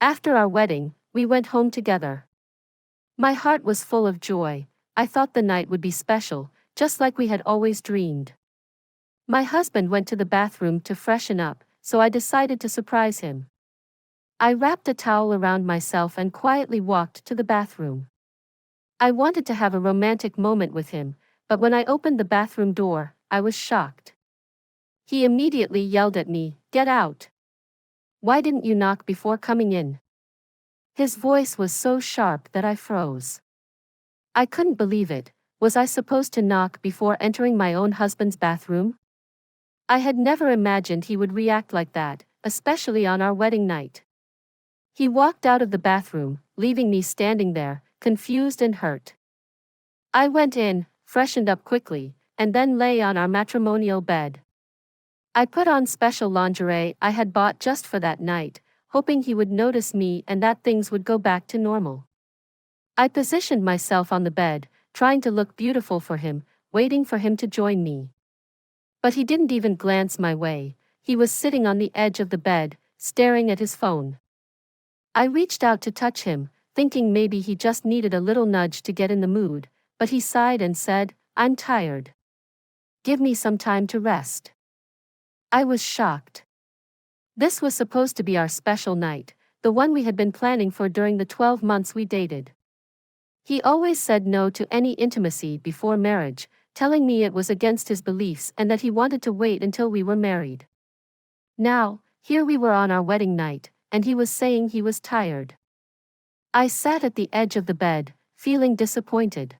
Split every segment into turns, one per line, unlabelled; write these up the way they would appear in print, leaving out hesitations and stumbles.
After our wedding, we went home together. My heart was full of joy. I thought the night would be special, just like we had always dreamed. My husband went to the bathroom to freshen up, so I decided to surprise him. I wrapped a towel around myself and quietly walked to the bathroom. I wanted to have a romantic moment with him, but when I opened the bathroom door, I was shocked. He immediately yelled at me, "Get out! Why didn't you knock before coming in?" His voice was so sharp that I froze. I couldn't believe it. Was I supposed to knock before entering my own husband's bathroom? I had never imagined he would react like that, especially on our wedding night. He walked out of the bathroom, leaving me standing there, confused and hurt. I went in, freshened up quickly, and then lay on our matrimonial bed. I put on special lingerie I had bought just for that night, hoping he would notice me and that things would go back to normal. I positioned myself on the bed, trying to look beautiful for him, waiting for him to join me. But he didn't even glance my way. He was sitting on the edge of the bed, staring at his phone. I reached out to touch him, thinking maybe he just needed a little nudge to get in the mood, but he sighed and said, "I'm tired. Give me some time to rest." I was shocked. This was supposed to be our special night, the one we had been planning for during the 12 months we dated. He always said no to any intimacy before marriage, telling me it was against his beliefs and that he wanted to wait until we were married. Now, here we were on our wedding night, and he was saying he was tired. I sat at the edge of the bed, feeling disappointed.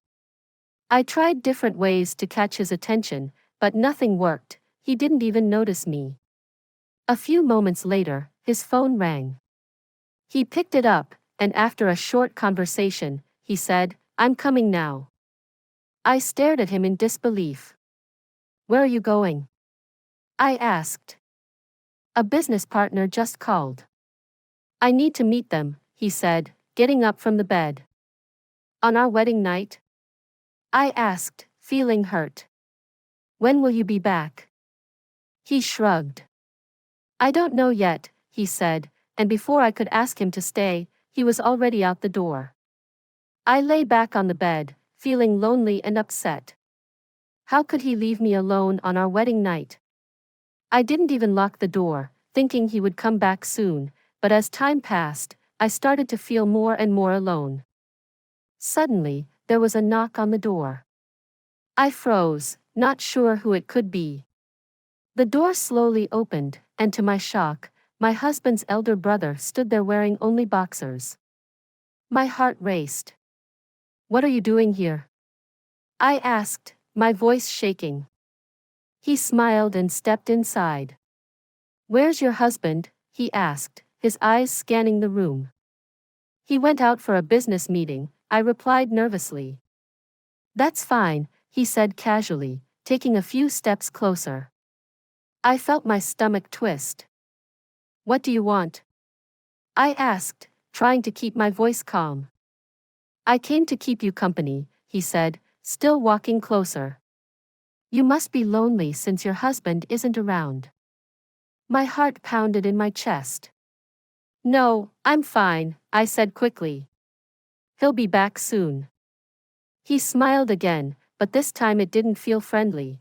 I tried different ways to catch his attention, but nothing worked. He didn't even notice me. A few moments later, his phone rang. He picked it up, and after a short conversation, he said, "I'm coming now." I stared at him in disbelief. "Where are you going?" I asked. "A business partner just called. I need to meet them," he said, getting up from the bed. "On our wedding night?" I asked, feeling hurt. "When will you be back?" He shrugged. "I don't know yet," he said, and before I could ask him to stay, he was already out the door. I lay back on the bed, feeling lonely and upset. How could he leave me alone on our wedding night? I didn't even lock the door, thinking he would come back soon, but as time passed, I started to feel more and more alone. Suddenly, there was a knock on the door. I froze, not sure who it could be. The door slowly opened, and to my shock, my husband's elder brother stood there wearing only boxers. My heart raced. "What are you doing here?" I asked, my voice shaking. He smiled and stepped inside. "Where's your husband?" he asked, his eyes scanning the room. "He went out for a business meeting," I replied nervously. "That's fine," he said casually, taking a few steps closer. I felt my stomach twist. "What do you want?" I asked, trying to keep my voice calm. "I came to keep you company," he said, still walking closer. "You must be lonely since your husband isn't around." My heart pounded in my chest. "No, I'm fine," I said quickly. "He'll be back soon." He smiled again, but this time it didn't feel friendly.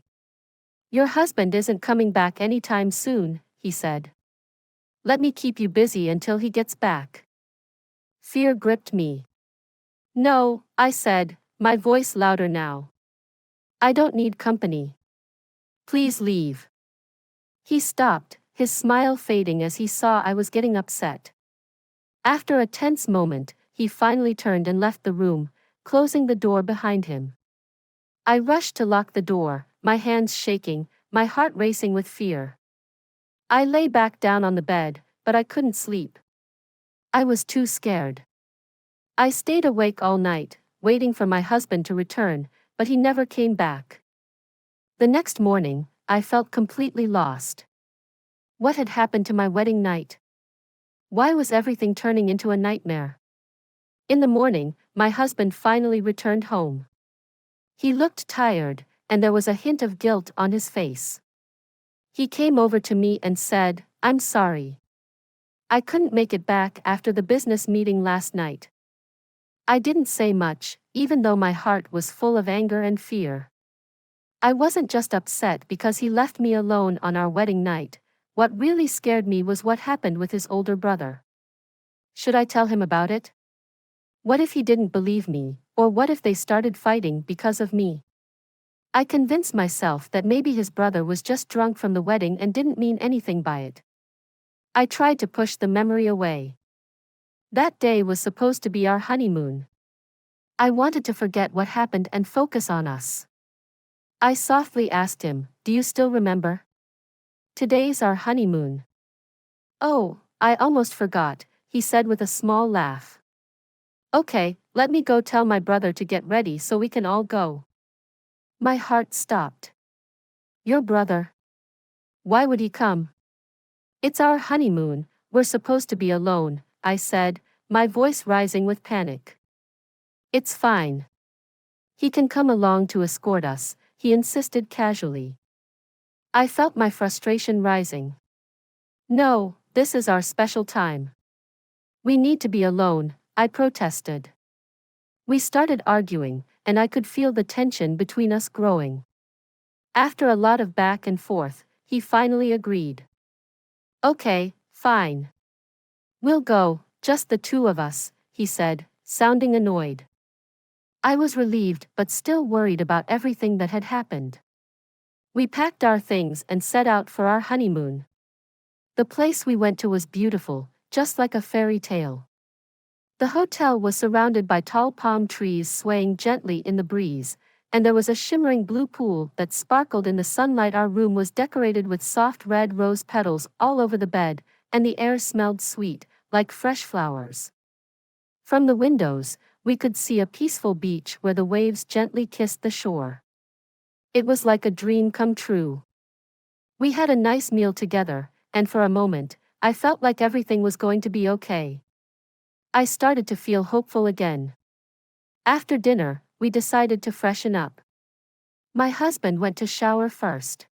"Your husband isn't coming back anytime soon," he said. "Let me keep you busy until he gets back." Fear gripped me. "No," I said, my voice louder now. "I don't need company. Please leave." He stopped, his smile fading as he saw I was getting upset. After a tense moment, he finally turned and left the room, closing the door behind him. I rushed to lock the door, my hands shaking, my heart racing with fear. I lay back down on the bed, but I couldn't sleep. I was too scared. I stayed awake all night, waiting for my husband to return, but he never came back. The next morning, I felt completely lost. What had happened to my wedding night? Why was everything turning into a nightmare? In the morning, my husband finally returned home. He looked tired, and there was a hint of guilt on his face. He came over to me and said, "I'm sorry. I couldn't make it back after the business meeting last night. I didn't say much, even though my heart was full of anger and fear. I wasn't just upset because he left me alone on our wedding night. What really scared me was what happened with his older brother. Should I tell him about it? What if he didn't believe me, or what if they started fighting because of me? I convinced myself that maybe his brother was just drunk from the wedding and didn't mean anything by it. I tried to push the memory away. That day was supposed to be our honeymoon. I wanted to forget what happened and focus on us. I softly asked him, "Do you still remember? Today's our honeymoon." "Oh, I almost forgot," he said with a small laugh. "Okay, let me go tell my brother to get ready so we can all go." My heart stopped. "Your brother? Why would he come?" "It's our honeymoon, we're supposed to be alone," I said, my voice rising with panic. "It's fine. He can come along to escort us," he insisted casually. I felt my frustration rising. "No, this is our special time. We need to be alone," I protested. We started arguing, and I could feel the tension between us growing. After a lot of back and forth, he finally agreed. "Okay, fine. We'll go, just the two of us," he said, sounding annoyed. I was relieved but still worried about everything that had happened. We packed our things and set out for our honeymoon. The place we went to was beautiful, just like a fairy tale. The hotel was surrounded by tall palm trees swaying gently in the breeze, and there was a shimmering blue pool that sparkled in the sunlight. Our room was decorated with soft red rose petals all over the bed, and the air smelled sweet, like fresh flowers. From the windows, we could see a peaceful beach where the waves gently kissed the shore. It was like a dream come true. We had a nice meal together, and for a moment, I felt like everything was going to be okay. I started to feel hopeful again. After dinner, we decided to freshen up. My husband went to shower first.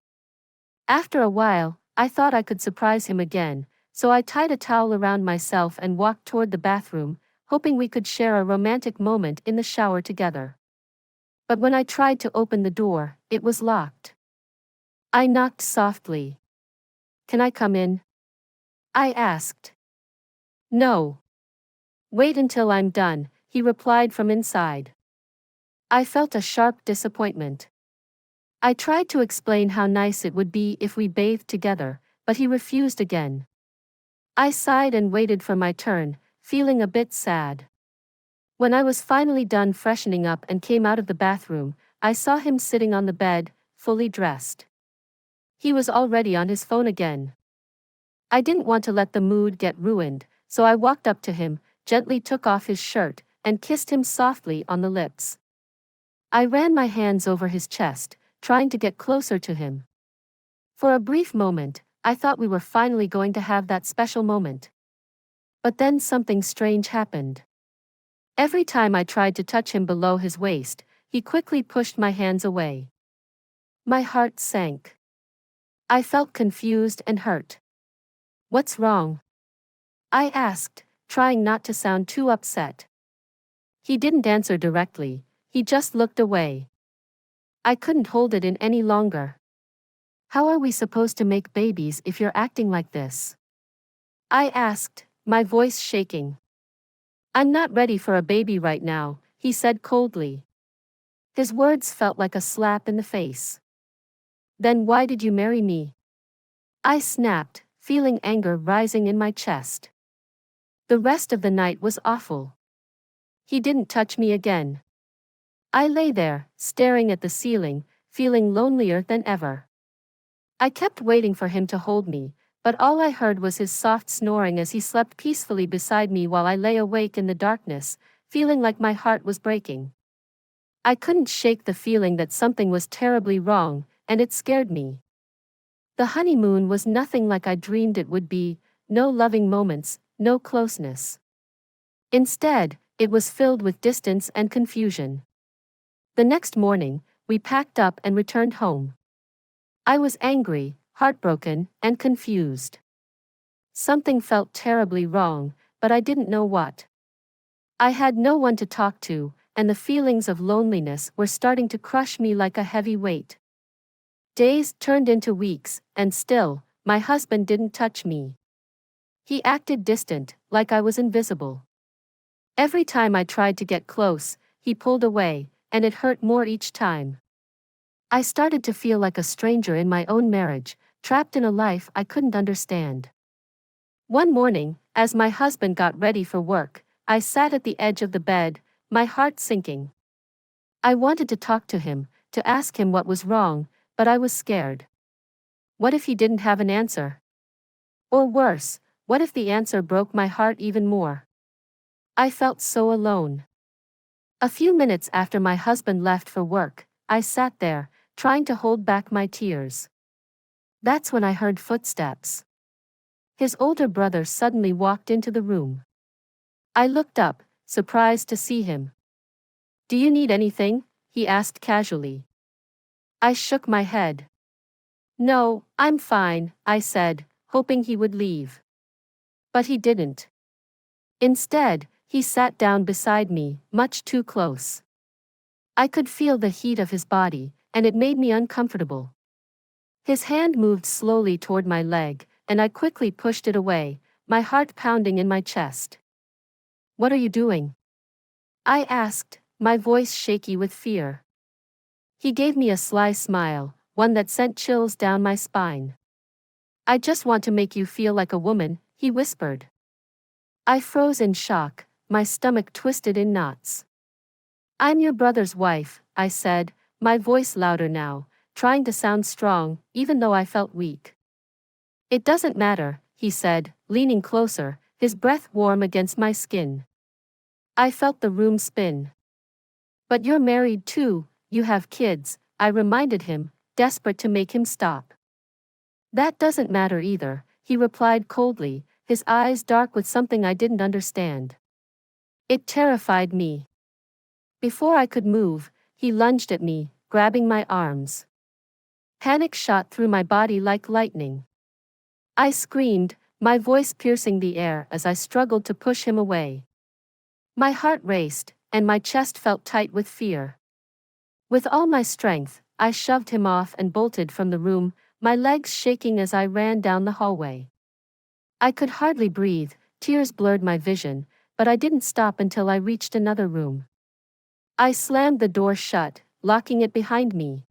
After a while, I thought I could surprise him again, so I tied a towel around myself and walked toward the bathroom, hoping we could share a romantic moment in the shower together. But when I tried to open the door, it was locked. I knocked softly. "Can I come in?" I asked. "No. Wait until I'm done," he replied from inside. I felt a sharp disappointment. I tried to explain how nice it would be if we bathed together, but he refused again. I sighed and waited for my turn, feeling a bit sad. When I was finally done freshening up and came out of the bathroom, I saw him sitting on the bed, fully dressed. He was already on his phone again. I didn't want to let the mood get ruined, so I walked up to him, gently took off his shirt, and kissed him softly on the lips. I ran my hands over his chest, trying to get closer to him. For a brief moment, I thought we were finally going to have that special moment. But then something strange happened. Every time I tried to touch him below his waist, he quickly pushed my hands away. My heart sank. I felt confused and hurt. "What's wrong?" I asked, trying not to sound too upset. He didn't answer directly, he just looked away. I couldn't hold it in any longer. "How are we supposed to make babies if you're acting like this?" I asked, my voice shaking. "I'm not ready for a baby right now," he said coldly. His words felt like a slap in the face. "Then why did you marry me?" I snapped, feeling anger rising in my chest. The rest of the night was awful. He didn't touch me again. I lay there, staring at the ceiling, feeling lonelier than ever. I kept waiting for him to hold me, but all I heard was his soft snoring as he slept peacefully beside me while I lay awake in the darkness, feeling like my heart was breaking. I couldn't shake the feeling that something was terribly wrong, and it scared me. The honeymoon was nothing like I dreamed it would be, no loving moments, no closeness. Instead, it was filled with distance and confusion. The next morning, we packed up and returned home. I was angry, heartbroken, and confused. Something felt terribly wrong, but I didn't know what. I had no one to talk to, and the feelings of loneliness were starting to crush me like a heavy weight. Days turned into weeks, and still, my husband didn't touch me. He acted distant, like I was invisible. Every time I tried to get close, he pulled away, and it hurt more each time. I started to feel like a stranger in my own marriage, trapped in a life I couldn't understand. One morning, as my husband got ready for work, I sat at the edge of the bed, my heart sinking. I wanted to talk to him, to ask him what was wrong, but I was scared. What if he didn't have an answer? Or worse, what if the answer broke my heart even more? I felt so alone. A few minutes after my husband left for work, I sat there, trying to hold back my tears. That's when I heard footsteps. His older brother suddenly walked into the room. I looked up, surprised to see him. "Do you need anything?" he asked casually. I shook my head. "No, I'm fine," I said, hoping he would leave. But he didn't. Instead, he sat down beside me, much too close. I could feel the heat of his body, and it made me uncomfortable. His hand moved slowly toward my leg, and I quickly pushed it away, my heart pounding in my chest. "What are you doing?" I asked, my voice shaky with fear. He gave me a sly smile, one that sent chills down my spine. "I just want to make you feel like a woman," he whispered. I froze in shock, my stomach twisted in knots. "I'm your brother's wife," I said, my voice louder now, trying to sound strong, even though I felt weak. "It doesn't matter," he said, leaning closer, his breath warm against my skin. I felt the room spin. "But you're married too, you have kids," I reminded him, desperate to make him stop. "That doesn't matter either," he replied coldly, his eyes dark with something I didn't understand. It terrified me. Before I could move, he lunged at me, grabbing my arms. Panic shot through my body like lightning. I screamed, my voice piercing the air as I struggled to push him away. My heart raced, and my chest felt tight with fear. With all my strength, I shoved him off and bolted from the room, my legs shaking as I ran down the hallway. I could hardly breathe, tears blurred my vision, but I didn't stop until I reached another room. I slammed the door shut, locking it behind me.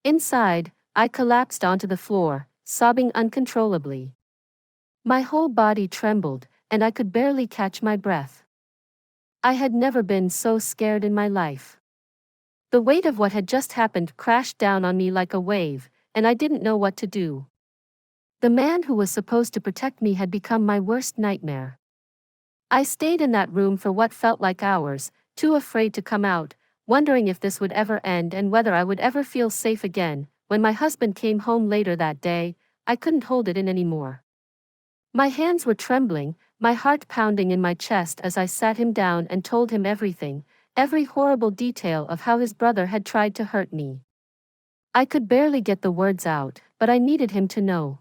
Inside, I collapsed onto the floor, sobbing uncontrollably. My whole body trembled, and I could barely catch my breath. I had never been so scared in my life. The weight of what had just happened crashed down on me like a wave, and I didn't know what to do. The man who was supposed to protect me had become my worst nightmare. I stayed in that room for what felt like hours, too afraid to come out, wondering if this would ever end and whether I would ever feel safe again. When my husband came home later that day, I couldn't hold it in anymore. My hands were trembling, my heart pounding in my chest as I sat him down and told him everything, every horrible detail of how his brother had tried to hurt me. I could barely get the words out, but I needed him to know.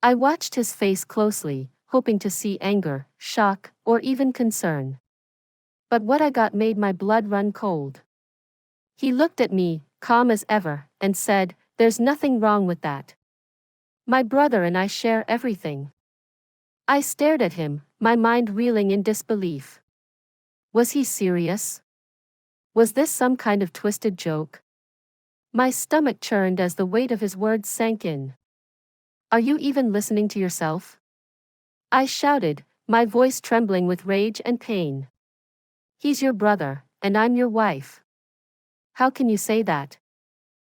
I watched his face closely, hoping to see anger, shock, or even concern. But what I got made my blood run cold. He looked at me, calm as ever, and said, "There's nothing wrong with that. My brother and I share everything." I stared at him, my mind reeling in disbelief. Was he serious? Was this some kind of twisted joke? My stomach churned as the weight of his words sank in. "Are you even listening to yourself?" I shouted, my voice trembling with rage and pain. "He's your brother, and I'm your wife. How can you say that?"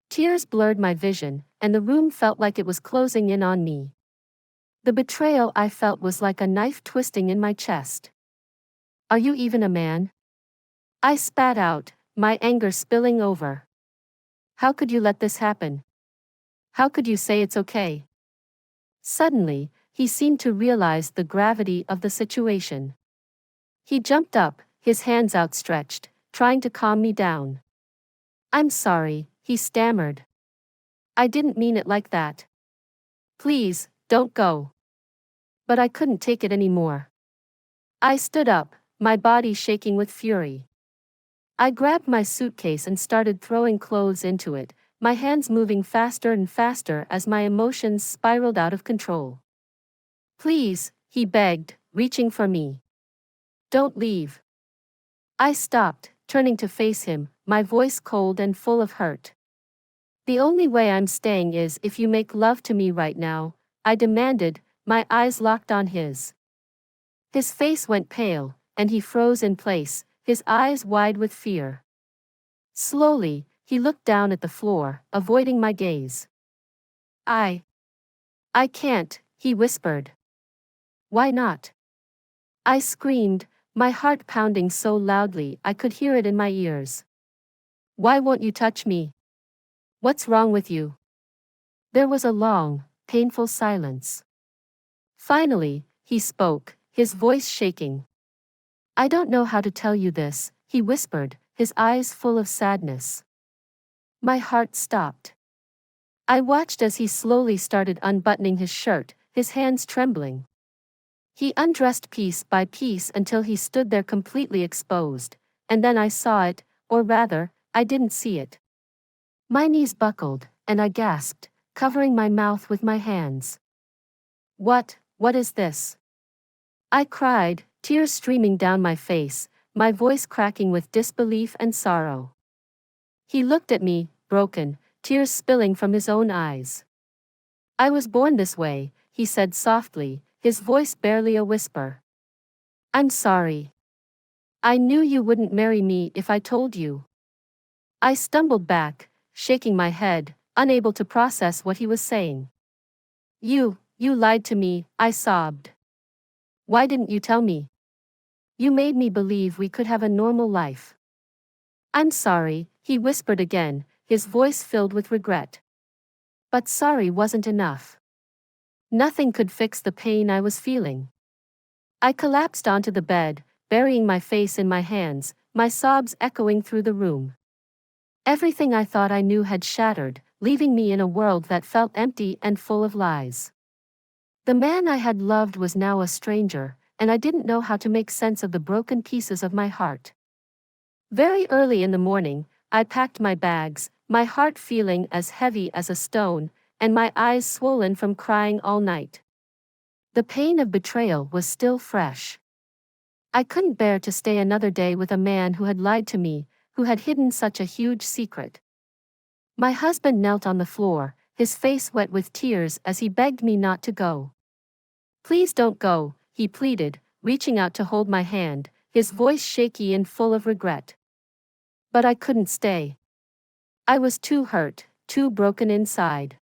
Tears blurred my vision, and the room felt like it was closing in on me. The betrayal I felt was like a knife twisting in my chest. "Are you even a man?" I spat out, my anger spilling over. "How could you let this happen? How could you say it's okay?" Suddenly, he seemed to realize the gravity of the situation. He jumped up, his hands outstretched, trying to calm me down. "I'm sorry," he stammered. "I didn't mean it like that. Please, don't go." But I couldn't take it anymore. I stood up, my body shaking with fury. I grabbed my suitcase and started throwing clothes into it, my hands moving faster and faster as my emotions spiraled out of control. Please, he begged, reaching for me. Don't leave. I stopped, turning to face him, my voice cold and full of hurt. The only way I'm staying is if you make love to me right now, I demanded, my eyes locked on his. His face went pale, and he froze in place, his eyes wide with fear. Slowly, he looked down at the floor, avoiding my gaze. I can't, he whispered. Why not? I screamed, my heart pounding so loudly I could hear it in my ears. Why won't you touch me? What's wrong with you? There was a long, painful silence. Finally, he spoke, his voice shaking. I don't know how to tell you this, he whispered, his eyes full of sadness. My heart stopped. I watched as he slowly started unbuttoning his shirt, his hands trembling. He undressed piece by piece until he stood there completely exposed, and then I saw it, or rather, I didn't see it. My knees buckled, and I gasped, covering my mouth with my hands. What is this? I cried, tears streaming down my face, my voice cracking with disbelief and sorrow. He looked at me, broken, tears spilling from his own eyes. I was born this way, he said softly, his voice barely a whisper. I'm sorry. I knew you wouldn't marry me if I told you. I stumbled back, shaking my head, unable to process what he was saying. You lied to me, I sobbed. Why didn't you tell me? You made me believe we could have a normal life. I'm sorry, he whispered again, his voice filled with regret. But sorry wasn't enough. Nothing could fix the pain I was feeling. I collapsed onto the bed, burying my face in my hands, my sobs echoing through the room. Everything I thought I knew had shattered, leaving me in a world that felt empty and full of lies. The man I had loved was now a stranger, and I didn't know how to make sense of the broken pieces of my heart. Very early in the morning, I packed my bags, my heart feeling as heavy as a stone, and my eyes swollen from crying all night. The pain of betrayal was still fresh. I couldn't bear to stay another day with a man who had lied to me, who had hidden such a huge secret. My husband knelt on the floor, his face wet with tears as he begged me not to go. Please don't go, he pleaded, reaching out to hold my hand, his voice shaky and full of regret. But I couldn't stay. I was too hurt, too broken inside.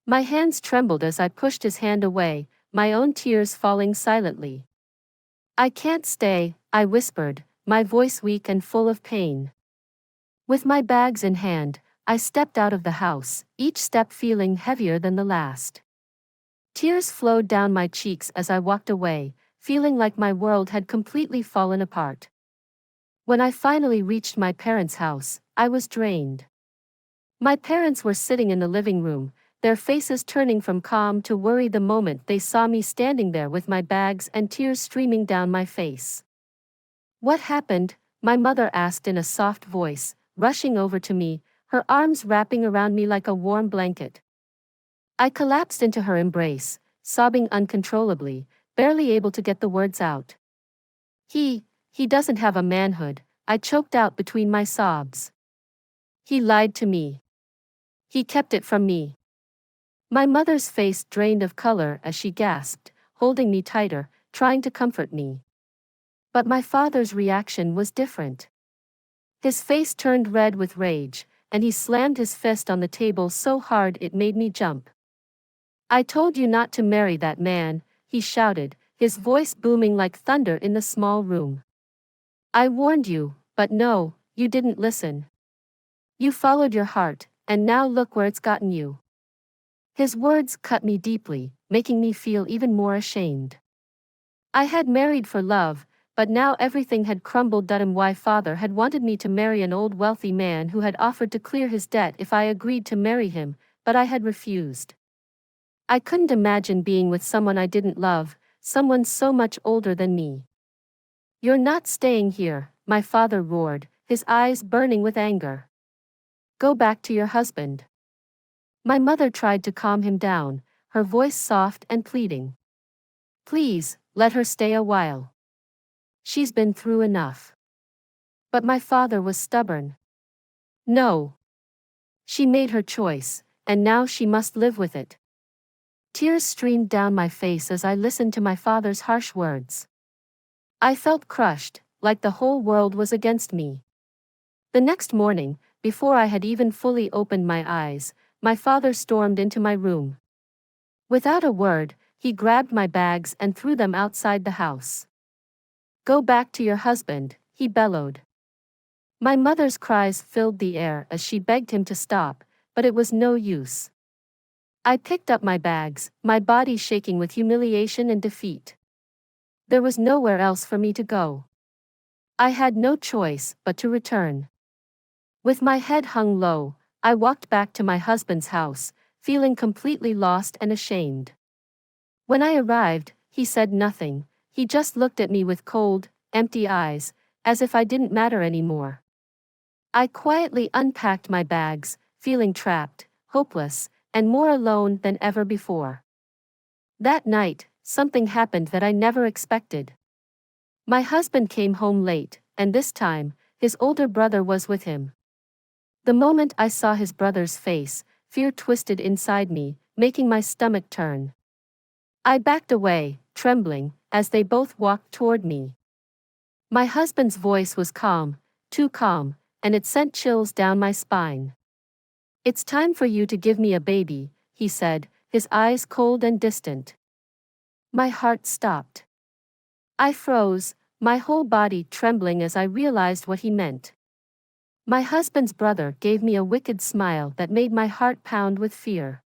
My hands trembled as I pushed his hand away, my own tears falling silently. I can't stay, I whispered, my voice weak and full of pain. With my bags in hand, I stepped out of the house, each step feeling heavier than the last. Tears flowed down my cheeks as I walked away, feeling like my world had completely fallen apart. When I finally reached my parents' house, I was drained. My parents were sitting in the living room, their faces turning from calm to worry the moment they saw me standing there with my bags and tears streaming down my face. What happened? My mother asked in a soft voice, rushing over to me, her arms wrapping around me like a warm blanket. I collapsed into her embrace, sobbing uncontrollably, barely able to get the words out. He doesn't have a manhood, I choked out between my sobs. He lied to me. He kept it from me. My mother's face drained of color as she gasped, holding me tighter, trying to comfort me. But my father's reaction was different. His face turned red with rage, and he slammed his fist on the table so hard it made me jump. I told you not to marry that man, he shouted, his voice booming like thunder in the small room. I warned you, but no, you didn't listen. You followed your heart, and now look where it's gotten you. His words cut me deeply, making me feel even more ashamed. I had married for love, but now everything had crumbled. My father had wanted me to marry an old wealthy man who had offered to clear his debt if I agreed to marry him, but I had refused. I couldn't imagine being with someone I didn't love, someone so much older than me. "You're not staying here," my father roared, his eyes burning with anger. "Go back to your husband." My mother tried to calm him down, her voice soft and pleading. "Please, let her stay a while. She's been through enough." But my father was stubborn. "No. She made her choice, and now she must live with it." Tears streamed down my face as I listened to my father's harsh words. I felt crushed, like the whole world was against me. The next morning, before I had even fully opened my eyes, my father stormed into my room. Without a word, he grabbed my bags and threw them outside the house. "Go back to your husband," he bellowed. My mother's cries filled the air as she begged him to stop, but it was no use. I picked up my bags, my body shaking with humiliation and defeat. There was nowhere else for me to go. I had no choice but to return. With my head hung low, I walked back to my husband's house, feeling completely lost and ashamed. When I arrived, he said nothing, he just looked at me with cold, empty eyes, as if I didn't matter anymore. I quietly unpacked my bags, feeling trapped, hopeless, and more alone than ever before. That night, something happened that I never expected. My husband came home late, and this time, his older brother was with him. The moment I saw his brother's face, fear twisted inside me, making my stomach turn. I backed away, trembling, as they both walked toward me. My husband's voice was calm, too calm, and it sent chills down my spine. "It's time for you to give me a baby," he said, his eyes cold and distant. My heart stopped. I froze, my whole body trembling as I realized what he meant. My husband's brother gave me a wicked smile that made my heart pound with fear.